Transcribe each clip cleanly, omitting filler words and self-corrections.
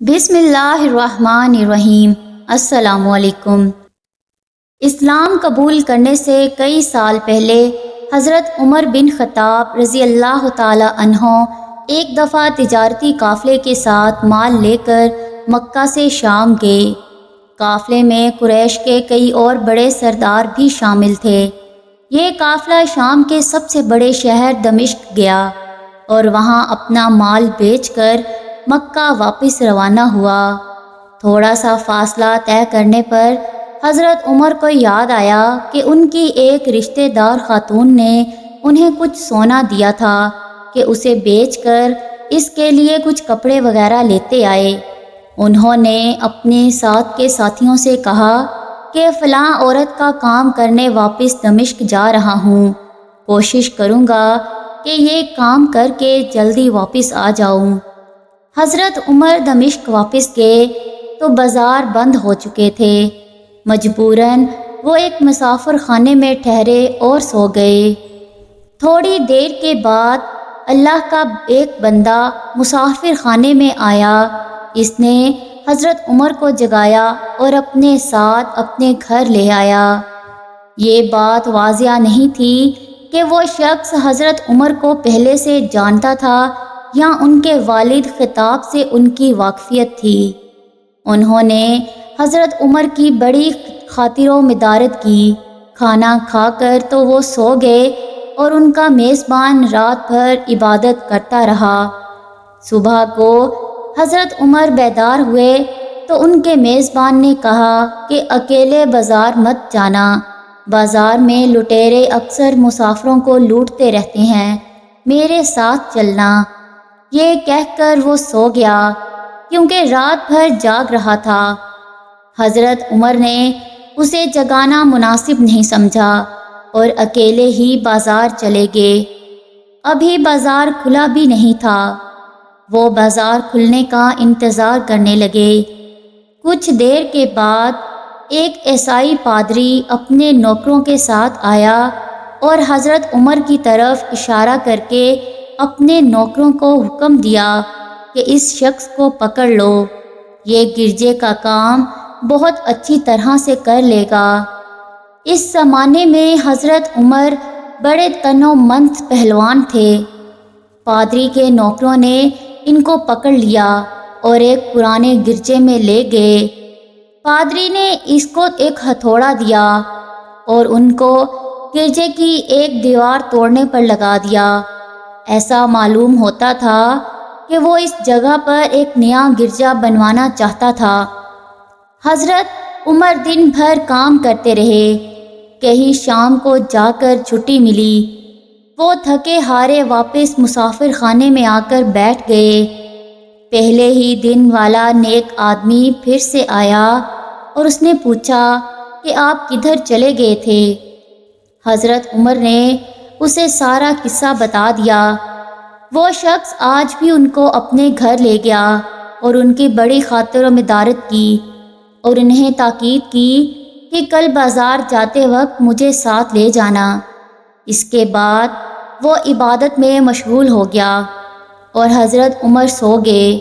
بسم اللہ الرحمن الرحیم۔ السلام علیکم۔ اسلام قبول کرنے سے کئی سال پہلے حضرت عمر بن خطاب رضی اللہ تعالی عنہ ایک دفعہ تجارتی قافلے کے ساتھ مال لے کر مکہ سے شام گئے۔ قافلے میں قریش کے کئی اور بڑے سردار بھی شامل تھے۔ یہ قافلہ شام کے سب سے بڑے شہر دمشق گیا اور وہاں اپنا مال بیچ کر مکہ واپس روانہ ہوا۔ تھوڑا سا فاصلہ طے کرنے پر حضرت عمر کو یاد آیا کہ ان کی ایک رشتہ دار خاتون نے انہیں کچھ سونا دیا تھا کہ اسے بیچ کر اس کے لیے کچھ کپڑے وغیرہ لیتے آئے۔ انہوں نے اپنے ساتھ کے ساتھیوں سے کہا کہ فلاں عورت کا کام کرنے واپس دمشق جا رہا ہوں، کوشش کروں گا کہ یہ کام کر کے جلدی واپس آ جاؤں۔ حضرت عمر دمشق واپس گئے تو بازار بند ہو چکے تھے۔ مجبوراً وہ ایک مسافر خانے میں ٹھہرے اور سو گئے۔ تھوڑی دیر کے بعد اللہ کا ایک بندہ مسافر خانے میں آیا۔ اس نے حضرت عمر کو جگایا اور اپنے ساتھ اپنے گھر لے آیا۔ یہ بات واضح نہیں تھی کہ وہ شخص حضرت عمر کو پہلے سے جانتا تھا یا ان کے والد خطاب سے ان کی واقفیت تھی۔ انہوں نے حضرت عمر کی بڑی خاطر و مدارت کی۔ کھانا کھا کر تو وہ سو گئے اور ان کا میزبان رات بھر عبادت کرتا رہا۔ صبح کو حضرت عمر بیدار ہوئے تو ان کے میزبان نے کہا کہ اکیلے بازار مت جانا، بازار میں لٹیرے اکثر مسافروں کو لوٹتے رہتے ہیں، میرے ساتھ چلنا۔ یہ کہہ کر وہ سو گیا کیونکہ رات بھر جاگ رہا تھا۔ حضرت عمر نے اسے جگانا مناسب نہیں سمجھا اور اکیلے ہی بازار چلے گئے۔ ابھی بازار کھلا بھی نہیں تھا۔ وہ بازار کھلنے کا انتظار کرنے لگے۔ کچھ دیر کے بعد ایک عیسائی پادری اپنے نوکروں کے ساتھ آیا اور حضرت عمر کی طرف اشارہ کر کے اپنے نوکروں کو حکم دیا کہ اس شخص کو پکڑ لو، یہ گرجے کا کام بہت اچھی طرح سے کر لے گا۔ اس زمانے میں حضرت عمر بڑے تنومند پہلوان تھے۔ پادری کے نوکروں نے ان کو پکڑ لیا اور ایک پرانے گرجے میں لے گئے۔ پادری نے اس کو ایک ہتھوڑا دیا اور ان کو گرجے کی ایک دیوار توڑنے پر لگا دیا۔ ایسا معلوم ہوتا تھا کہ وہ اس جگہ پر ایک نیا گرجا بنوانا چاہتا تھا۔ حضرت عمر دن بھر کام کرتے رہے۔ کہیں شام کو جا کر چھٹی ملی۔ وہ تھکے ہارے واپس مسافر خانے میں آ کر بیٹھ گئے۔ پہلے ہی دن والا نیک آدمی پھر سے آیا اور اس نے پوچھا کہ آپ کدھر چلے گئے تھے؟ حضرت عمر نے اسے سارا قصہ بتا دیا۔ وہ شخص آج بھی ان کو اپنے گھر لے گیا اور ان کی بڑی خاطر و مدارت کی اور انہیں تاکید کی کہ کل بازار جاتے وقت مجھے ساتھ لے جانا۔ اس کے بعد وہ عبادت میں مشغول ہو گیا اور حضرت عمر سو گئے۔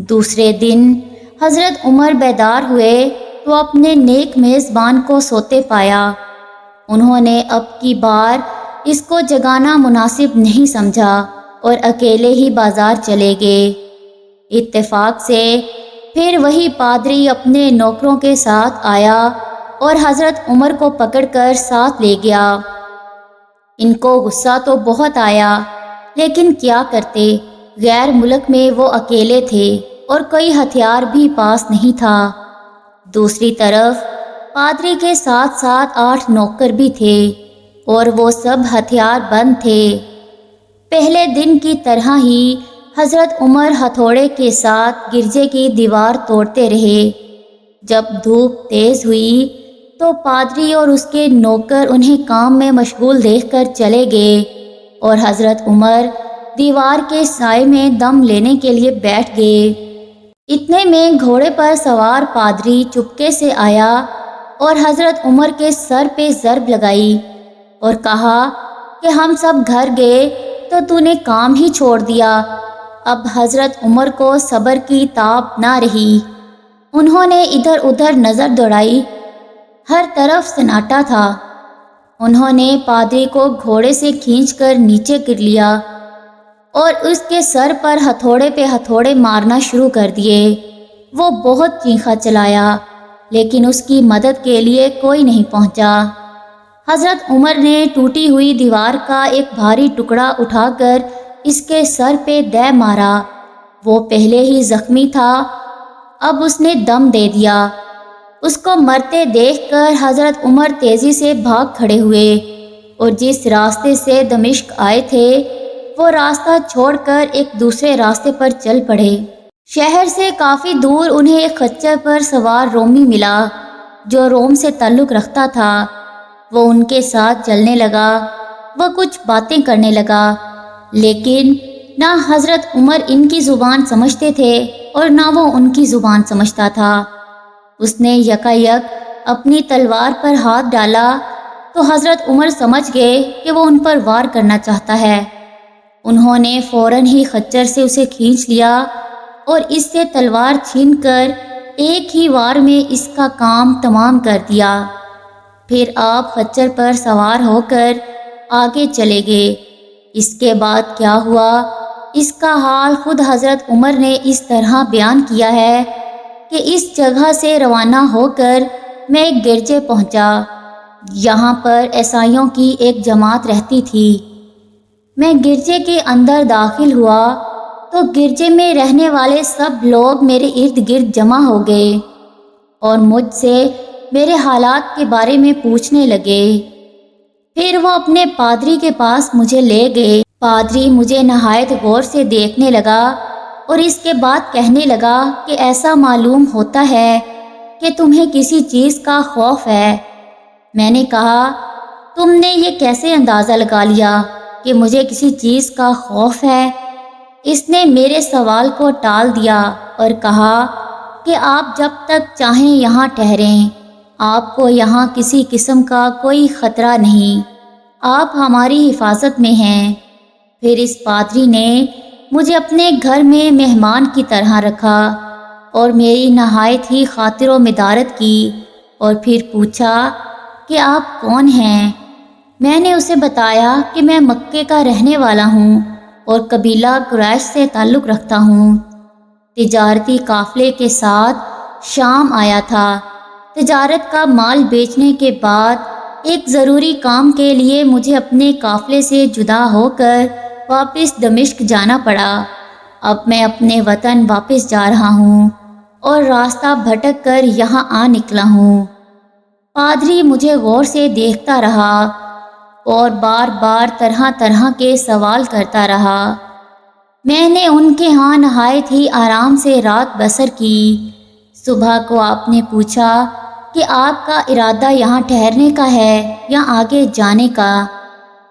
دوسرے دن حضرت عمر بیدار ہوئے تو اپنے نیک میزبان کو سوتے پایا۔ انہوں نے اب کی بار اس کو جگانا مناسب نہیں سمجھا اور اکیلے ہی بازار چلے گئے۔ اتفاق سے پھر وہی پادری اپنے نوکروں کے ساتھ آیا اور حضرت عمر کو پکڑ کر ساتھ لے گیا۔ ان کو غصہ تو بہت آیا، لیکن کیا کرتے، غیر ملک میں وہ اکیلے تھے اور کوئی ہتھیار بھی پاس نہیں تھا۔ دوسری طرف پادری کے ساتھ ساتھ 8 نوکر بھی تھے اور وہ سب ہتھیار بند تھے۔ پہلے دن کی طرح ہی حضرت عمر ہتھوڑے کے ساتھ گرجے کی دیوار توڑتے رہے۔ جب دھوپ تیز ہوئی تو پادری اور اس کے نوکر انہیں کام میں مشغول دیکھ کر چلے گئے اور حضرت عمر دیوار کے سائے میں دم لینے کے لیے بیٹھ گئے۔ اتنے میں گھوڑے پر سوار پادری چپکے سے آیا اور حضرت عمر کے سر پہ ضرب لگائی اور کہا کہ ہم سب گھر گئے تو نے کام ہی چھوڑ دیا۔ اب حضرت عمر کو صبر کی تاب نہ رہی۔ انہوں نے ادھر ادھر نظر دوڑائی، ہر طرف سناٹا تھا۔ انہوں نے پادری کو گھوڑے سے کھینچ کر نیچے گر لیا اور اس کے سر پر ہتھوڑے پہ ہتھوڑے مارنا شروع کر دیے۔ وہ بہت چیخا چلایا لیکن اس کی مدد کے لیے کوئی نہیں پہنچا۔ حضرت عمر نے ٹوٹی ہوئی دیوار کا ایک بھاری ٹکڑا اٹھا کر اس کے سر پہ دے مارا۔ وہ پہلے ہی زخمی تھا، اب اس نے دم دے دیا۔ اس کو مرتے دیکھ کر حضرت عمر تیزی سے بھاگ کھڑے ہوئے اور جس راستے سے دمشق آئے تھے وہ راستہ چھوڑ کر ایک دوسرے راستے پر چل پڑے۔ شہر سے کافی دور انہیں ایک خچر پر سوار رومی ملا جو روم سے تعلق رکھتا تھا۔ وہ ان کے ساتھ چلنے لگا، وہ کچھ باتیں کرنے لگا، لیکن نہ حضرت عمر ان کی زبان سمجھتے تھے اور نہ وہ ان کی زبان سمجھتا تھا۔ اس نے یکایک اپنی تلوار پر ہاتھ ڈالا تو حضرت عمر سمجھ گئے کہ وہ ان پر وار کرنا چاہتا ہے۔ انہوں نے فوراً ہی خچر سے اسے کھینچ لیا اور اس سے تلوار چھین کر ایک ہی وار میں اس کا کام تمام کر دیا۔ پھر آپ خچر پر سوار ہو کر آگے چلے گئے۔ اس کے بعد کیا ہوا اس کا حال خود حضرت عمر نے اس طرح بیان کیا ہے کہ اس جگہ سے روانہ ہو کر میں ایک گرجے پہنچا۔ یہاں پر عیسائیوں کی ایک جماعت رہتی تھی۔ میں گرجے کے اندر داخل ہوا تو گرجے میں رہنے والے سب لوگ میرے ارد گرد جمع ہو گئے اور مجھ سے میرے حالات کے بارے میں پوچھنے لگے۔ پھر وہ اپنے پادری کے پاس مجھے لے گئے۔ پادری مجھے نہایت غور سے دیکھنے لگا اور اس کے بعد کہنے لگا کہ ایسا معلوم ہوتا ہے کہ تمہیں کسی چیز کا خوف ہے۔ میں نے کہا تم نے یہ کیسے اندازہ لگا لیا کہ مجھے کسی چیز کا خوف ہے؟ اس نے میرے سوال کو ٹال دیا اور کہا کہ آپ جب تک چاہیں یہاں ٹھہریں، آپ کو یہاں کسی قسم کا کوئی خطرہ نہیں، آپ ہماری حفاظت میں ہیں۔ پھر اس پادری نے مجھے اپنے گھر میں مہمان کی طرح رکھا اور میری نہایت ہی خاطر و مدارت کی اور پھر پوچھا کہ آپ کون ہیں؟ میں نے اسے بتایا کہ میں مکے کا رہنے والا ہوں اور قبیلہ قریش سے تعلق رکھتا ہوں۔ تجارتی قافلے کے ساتھ شام آیا تھا۔ تجارت کا مال بیچنے کے بعد ایک ضروری کام کے لیے مجھے اپنے قافلے سے جدا ہو کر واپس دمشق جانا پڑا۔ اب میں اپنے وطن واپس جا رہا ہوں اور راستہ بھٹک کر یہاں آ نکلا ہوں۔ پادری مجھے غور سے دیکھتا رہا اور بار بار طرح طرح کے سوال کرتا رہا۔ میں نے ان کے ہاں نہایت ہی آرام سے رات بسر کی۔ صبح کو آپ نے پوچھا کہ آپ کا ارادہ یہاں ٹھہرنے کا ہے یا آگے جانے کا؟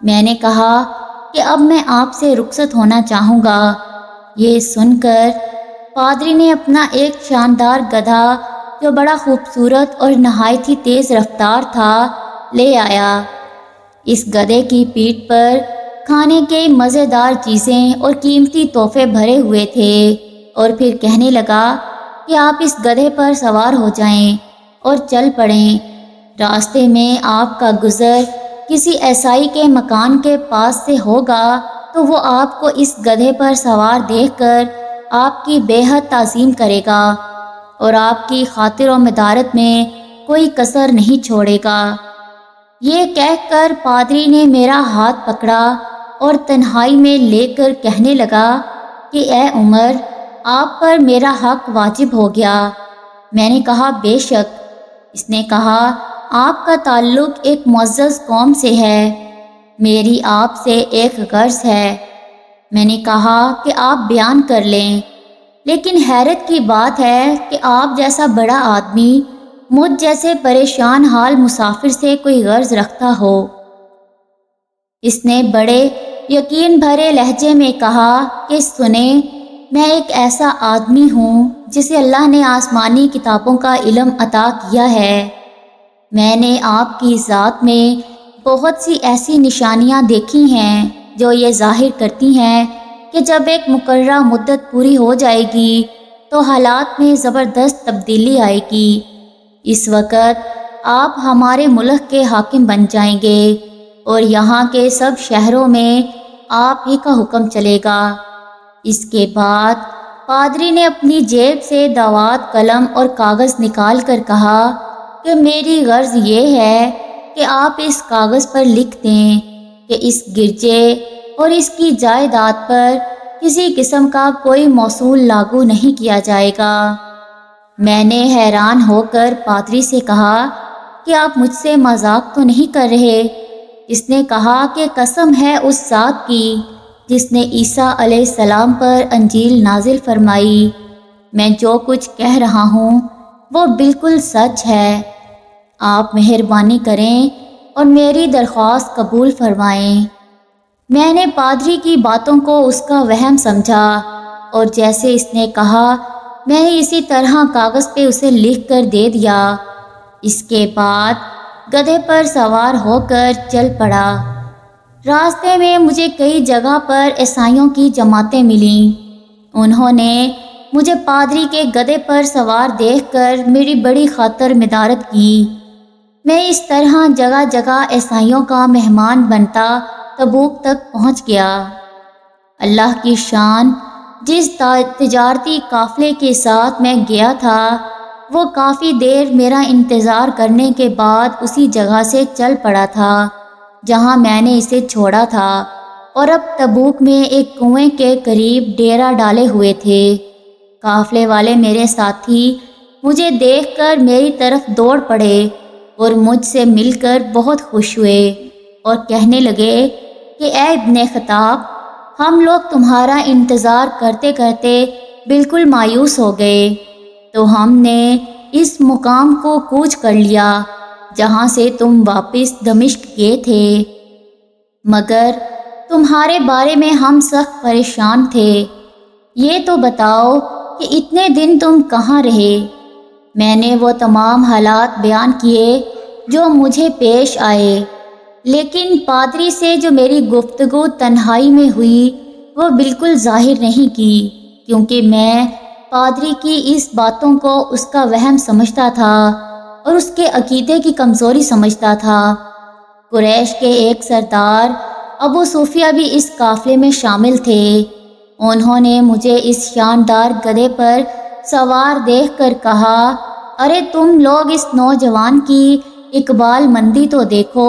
میں نے کہا کہ اب میں آپ سے رخصت ہونا چاہوں گا۔ یہ سن کر پادری نے اپنا ایک شاندار گدھا جو بڑا خوبصورت اور نہایت ہی تیز رفتار تھا لے آیا۔ اس گدھے کی پیٹھ پر کھانے کے مزیدار چیزیں اور قیمتی تحفے بھرے ہوئے تھے اور پھر کہنے لگا کہ آپ اس گدھے پر سوار ہو جائیں اور چل پڑیں۔ راستے میں آپ کا گزر کسی عیسائی کے مکان کے پاس سے ہوگا تو وہ آپ کو اس گدھے پر سوار دیکھ کر آپ کی بے حد تعظیم کرے گا اور آپ کی خاطر و مدارت میں کوئی کسر نہیں چھوڑے گا۔ یہ کہہ کر پادری نے میرا ہاتھ پکڑا اور تنہائی میں لے کر کہنے لگا کہ اے عمر، آپ پر میرا حق واجب ہو گیا۔ میں نے کہا بے شک۔ اس نے کہا آپ کا تعلق ایک معزز قوم سے ہے، میری آپ سے ایک غرض ہے۔ میں نے کہا کہ آپ بیان کر لیں، لیکن حیرت کی بات ہے کہ آپ جیسا بڑا آدمی مجھ جیسے پریشان حال مسافر سے کوئی غرض رکھتا ہو۔ اس نے بڑے یقین بھرے لہجے میں کہا کہ سنیں، میں ایک ایسا آدمی ہوں جسے اللہ نے آسمانی کتابوں کا علم عطا کیا ہے۔ میں نے آپ کی ذات میں بہت سی ایسی نشانیاں دیکھی ہیں جو یہ ظاہر کرتی ہیں کہ جب ایک مقررہ مدت پوری ہو جائے گی تو حالات میں زبردست تبدیلی آئے گی۔ اس وقت آپ ہمارے ملک کے حاکم بن جائیں گے اور یہاں کے سب شہروں میں آپ ہی کا حکم چلے گا۔ اس کے بعد پادری نے اپنی جیب سے دعوت قلم اور کاغذ نکال کر کہا کہ میری غرض یہ ہے کہ آپ اس کاغذ پر لکھ دیں کہ اس گرجے اور اس کی جائیداد پر کسی قسم کا کوئی موصول لاگو نہیں کیا جائے گا۔ میں نے حیران ہو کر پادری سے کہا کہ آپ مجھ سے مذاق تو نہیں کر رہے؟ اس نے کہا کہ قسم ہے اس ذات کی جس نے عیسیٰ علیہ السلام پر انجیل نازل فرمائی، میں جو کچھ کہہ رہا ہوں وہ بالکل سچ ہے۔ آپ مہربانی کریں اور میری درخواست قبول فرمائیں۔ میں نے پادری کی باتوں کو اس کا وہم سمجھا اور جیسے اس نے کہا میں نے اسی طرح کاغذ پہ اسے لکھ کر دے دیا۔ اس کے بعد گدھے پر سوار ہو کر چل پڑا۔ راستے میں مجھے کئی جگہ پر عیسائیوں کی جماعتیں ملیں۔ انہوں نے مجھے پادری کے گدھے پر سوار دیکھ کر میری بڑی خاطر مدارت کی۔ میں اس طرح جگہ جگہ عیسائیوں کا مہمان بنتا تبوک تک پہنچ گیا۔ اللہ کی شان، جس تجارتی قافلے کے ساتھ میں گیا تھا وہ کافی دیر میرا انتظار کرنے کے بعد اسی جگہ سے چل پڑا تھا جہاں میں نے اسے چھوڑا تھا، اور اب تبوک میں ایک کنویں کے قریب ڈیرا ڈالے ہوئے تھے۔ قافلے والے میرے ساتھی مجھے دیکھ کر میری طرف دوڑ پڑے اور مجھ سے مل کر بہت خوش ہوئے اور کہنے لگے کہ اے ابن خطاب، ہم لوگ تمہارا انتظار کرتے کرتے بالکل مایوس ہو گئے، تو ہم نے اس مقام کو کوچ کر لیا جہاں سے تم واپس دمشق گئے تھے، مگر تمہارے بارے میں ہم سخت پریشان تھے۔ یہ تو بتاؤ کہ اتنے دن تم کہاں رہے؟ میں نے وہ تمام حالات بیان کیے جو مجھے پیش آئے، لیکن پادری سے جو میری گفتگو تنہائی میں ہوئی وہ بالکل ظاہر نہیں کی، کیونکہ میں پادری کی اس باتوں کو اس کا وہم سمجھتا تھا اور اس کے عقیدے کی کمزوری سمجھتا تھا۔ قریش کے ایک سردار ابو سفیہ بھی اس قافلے میں شامل تھے۔ انہوں نے مجھے اس شاندار گدھے پر سوار دیکھ کر کہا، ارے تم لوگ اس نوجوان کی اقبال مندی تو دیکھو،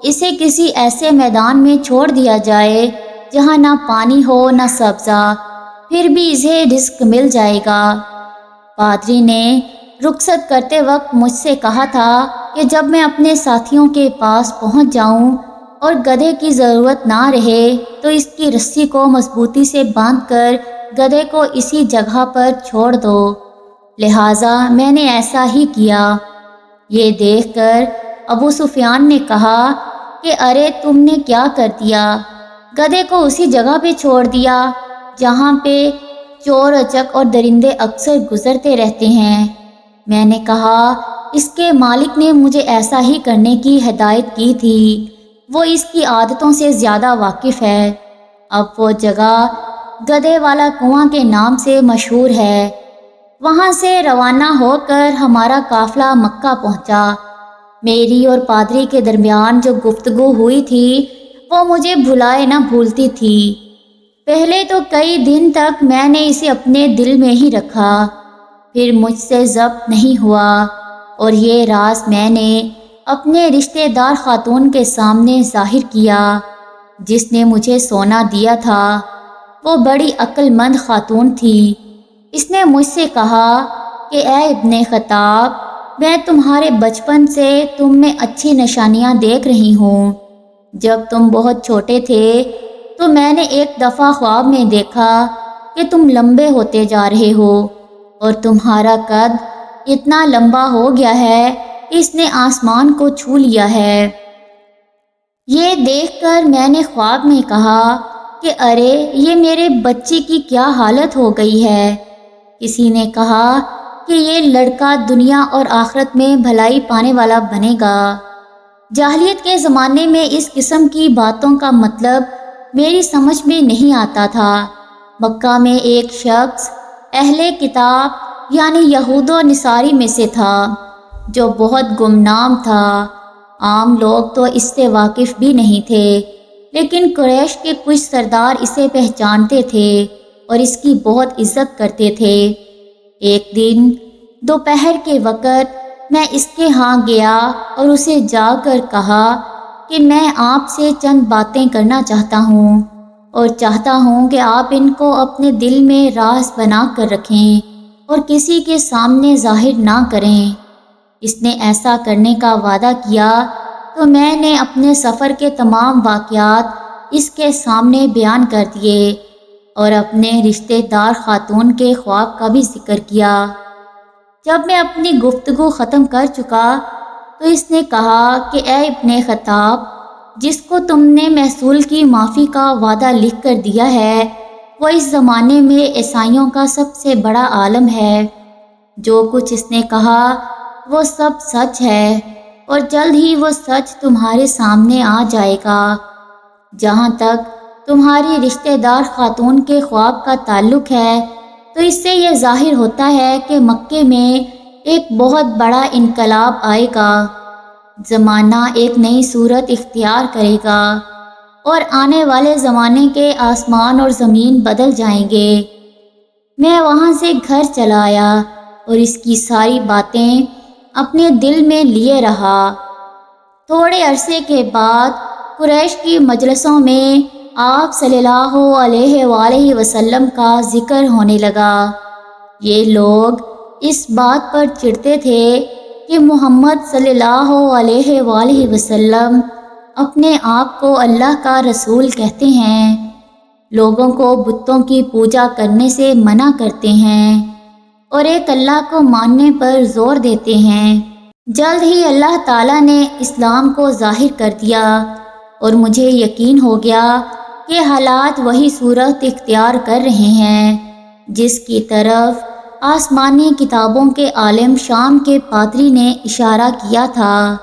اسے کسی ایسے میدان میں چھوڑ دیا جائے جہاں نہ پانی ہو نہ سبزہ، پھر بھی اسے رزق مل جائے گا۔ پادری نے رخصت کرتے وقت مجھ سے کہا تھا کہ جب میں اپنے ساتھیوں کے پاس پہنچ جاؤں اور گدھے کی ضرورت نہ رہے تو اس کی رسی کو مضبوطی سے باندھ کر گدھے کو اسی جگہ پر چھوڑ دو، لہٰذا میں نے ایسا ہی کیا۔ یہ دیکھ کر ابو سفیان نے کہا کہ ارے تم نے کیا کر دیا، گدھے کو اسی جگہ پہ چھوڑ دیا جہاں پہ چور اچک اور درندے اکثر گزرتے رہتے ہیں۔ میں نے کہا اس کے مالک نے مجھے ایسا ہی کرنے کی ہدایت کی تھی، وہ اس کی عادتوں سے زیادہ واقف ہے۔ اب وہ جگہ گدھے والا کنواں کے نام سے مشہور ہے۔ وہاں سے روانہ ہو کر ہمارا قافلہ مکہ پہنچا۔ میری اور پادری کے درمیان جو گفتگو ہوئی تھی وہ مجھے بھلائے نہ بھولتی تھی۔ پہلے تو کئی دن تک میں نے اسے اپنے دل میں ہی رکھا، پھر مجھ سے ضبط نہیں ہوا اور یہ راز میں نے اپنے رشتہ دار خاتون کے سامنے ظاہر کیا جس نے مجھے سونا دیا تھا۔ وہ بڑی عقل مند خاتون تھی۔ اس نے مجھ سے کہا کہ اے ابن خطاب، میں تمہارے بچپن سے تم میں اچھی نشانیاں دیکھ رہی ہوں۔ جب تم بہت چھوٹے تھے تو میں نے ایک دفعہ خواب میں دیکھا کہ تم لمبے ہوتے جا رہے ہو اور تمہارا قد اتنا لمبا ہو گیا ہے کہ اس نے آسمان کو چھو لیا ہے۔ یہ دیکھ کر میں نے خواب میں کہا کہ ارے یہ میرے بچے کی کیا حالت ہو گئی ہے۔ کسی نے کہا کہ یہ لڑکا دنیا اور آخرت میں بھلائی پانے والا بنے گا۔ جاہلیت کے زمانے میں اس قسم کی باتوں کا مطلب میری سمجھ میں نہیں آتا تھا، مکہ میں ایک شخص اہل کتاب یعنی یہود و نصاری میں سے تھا جو بہت گمنام تھا۔ عام لوگ تو اس سے واقف بھی نہیں تھے، لیکن قریش کے کچھ سردار اسے پہچانتے تھے اور اس کی بہت عزت کرتے تھے۔ ایک دن دوپہر کے وقت میں اس کے ہاں گیا اور اسے جا کر کہا کہ میں آپ سے چند باتیں کرنا چاہتا ہوں اور چاہتا ہوں کہ آپ ان کو اپنے دل میں راز بنا کر رکھیں اور کسی کے سامنے ظاہر نہ کریں۔ اس نے ایسا کرنے کا وعدہ کیا تو میں نے اپنے سفر کے تمام واقعات اس کے سامنے بیان کر دیے اور اپنے رشتہ دار خاتون کے خواب کا بھی ذکر کیا۔ جب میں اپنی گفتگو ختم کر چکا تو اس نے کہا کہ اے ابن خطاب، جس کو تم نے محصول کی معافی کا وعدہ لکھ کر دیا ہے وہ اس زمانے میں عیسائیوں کا سب سے بڑا عالم ہے۔ جو کچھ اس نے کہا وہ سب سچ ہے اور جلد ہی وہ سچ تمہارے سامنے آ جائے گا۔ جہاں تک تمہاری رشتہ دار خاتون کے خواب کا تعلق ہے تو اس سے یہ ظاہر ہوتا ہے کہ مکے میں ایک بہت بڑا انقلاب آئے گا، زمانہ ایک نئی صورت اختیار کرے گا اور آنے والے زمانے کے آسمان اور زمین بدل جائیں گے۔ میں وہاں سے گھر چلا آیا اور اس کی ساری باتیں اپنے دل میں لیے رہا۔ تھوڑے عرصے کے بعد قریش کی مجلسوں میں آپ صلی اللہ علیہ وآلہ وسلم کا ذکر ہونے لگا۔ یہ لوگ اس بات پر چڑھتے تھے کہ محمد صلی اللہ علیہ وآلہ وسلم اپنے آپ کو اللہ کا رسول کہتے ہیں، لوگوں کو بتوں کی پوجا کرنے سے منع کرتے ہیں اور ایک اللہ کو ماننے پر زور دیتے ہیں۔ جلد ہی اللہ تعالیٰ نے اسلام کو ظاہر کر دیا اور مجھے یقین ہو گیا کہ حالات وہی صورت اختیار کر رہے ہیں جس کی طرف آسمانی کتابوں کے عالم شام کے پادری نے اشارہ کیا تھا۔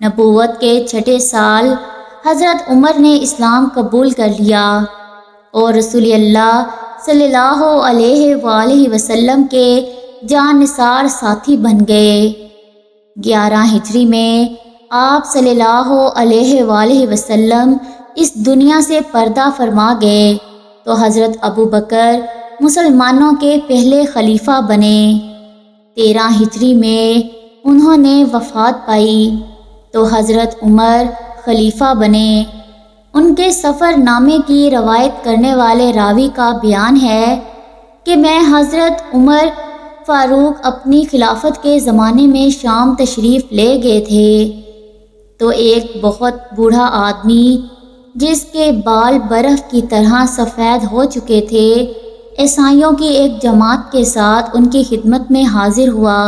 نبوت کے 6 سال حضرت عمر نے اسلام قبول کر لیا اور رسول اللہ صلی اللہ علیہ وآلہ وسلم کے جان نثار ساتھی بن گئے۔ 11 ہجری میں آپ صلی اللہ علیہ وآلہ وسلم اس دنیا سے پردہ فرما گئے تو حضرت ابو بکر مسلمانوں کے پہلے خلیفہ بنے۔ 13 ہجری میں انہوں نے وفات پائی تو حضرت عمر خلیفہ بنے۔ ان کے سفر نامے کی روایت کرنے والے راوی کا بیان ہے کہ میں حضرت عمر فاروق اپنی خلافت کے زمانے میں شام تشریف لے گئے تھے تو ایک بہت بوڑھا آدمی جس کے بال برف کی طرح سفید ہو چکے تھے عیسائیوں کی ایک جماعت کے ساتھ ان کی خدمت میں حاضر ہوا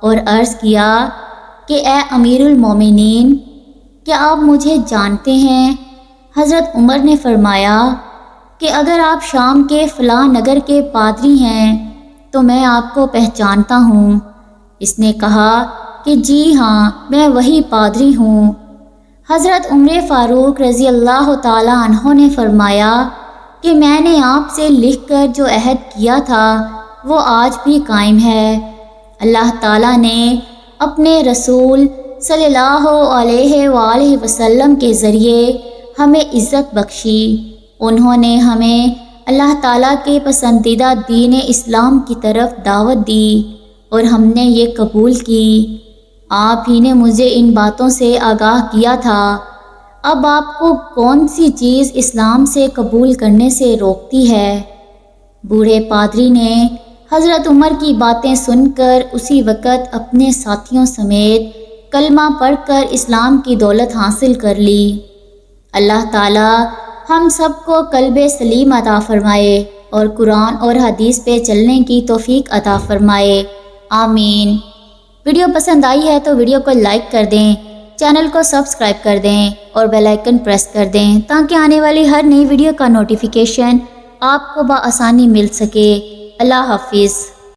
اور عرض کیا کہ اے امیر المومنین، کیا آپ مجھے جانتے ہیں؟ حضرت عمر نے فرمایا کہ اگر آپ شام کے فلاں نگر کے پادری ہیں تو میں آپ کو پہچانتا ہوں۔ اس نے کہا کہ جی ہاں، میں وہی پادری ہوں۔ حضرت عمر فاروق رضی اللہ تعالی عنہ نے فرمایا کہ میں نے آپ سے لکھ کر جو عہد کیا تھا وہ آج بھی قائم ہے۔ اللہ تعالیٰ نے اپنے رسول صلی اللہ علیہ وآلہ وسلم کے ذریعے ہمیں عزت بخشی۔ انہوں نے ہمیں اللہ تعالیٰ کے پسندیدہ دین اسلام کی طرف دعوت دی اور ہم نے یہ قبول کی۔ آپ ہی نے مجھے ان باتوں سے آگاہ کیا تھا۔ اب آپ کو کون سی چیز اسلام سے قبول کرنے سے روکتی ہے؟ بوڑھے پادری نے حضرت عمر کی باتیں سن کر اسی وقت اپنے ساتھیوں سمیت کلمہ پڑھ کر اسلام کی دولت حاصل کر لی۔ اللہ تعالیٰ ہم سب کو قلب سلیم عطا فرمائے اور قرآن اور حدیث پہ چلنے کی توفیق عطا فرمائے، آمین۔ ویڈیو پسند آئی ہے تو ویڈیو کو لائک کر دیں، چینل کو سبسکرائب کر دیں اور بیل آئیکن پریس کر دیں تاکہ آنے والی ہر نئی ویڈیو کا نوٹیفیکیشن آپ کو بآسانی مل سکے۔ اللہ حافظ۔